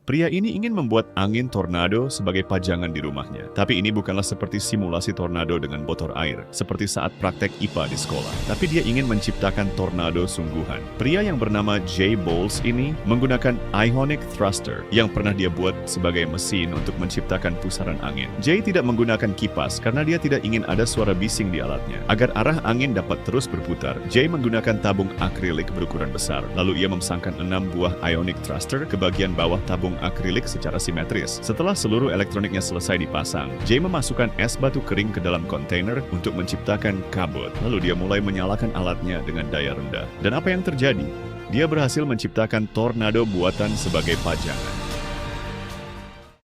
Pria ini ingin membuat angin tornado sebagai pajangan di rumahnya. Tapi ini bukanlah seperti simulasi tornado dengan botol air, seperti saat praktek IPA di sekolah. Tapi dia ingin menciptakan tornado sungguhan. Pria yang bernama Jay Bowles ini menggunakan ionic thruster yang pernah dia buat sebagai mesin untuk menciptakan pusaran angin. Jay tidak menggunakan kipas karena dia tidak ingin ada suara bising di alatnya. Agar arah angin dapat terus berputar, Jay menggunakan tabung akrilik berukuran besar. Lalu ia memasangkan 6 buah ionic thruster ke bagian bawah tabung akrilik secara simetris. Setelah seluruh elektroniknya selesai dipasang, Jay memasukkan es batu kering ke dalam kontainer untuk menciptakan kabut. Lalu dia mulai menyalakan alatnya dengan daya rendah. Dan apa yang terjadi? Dia berhasil menciptakan tornado buatan sebagai pajangan.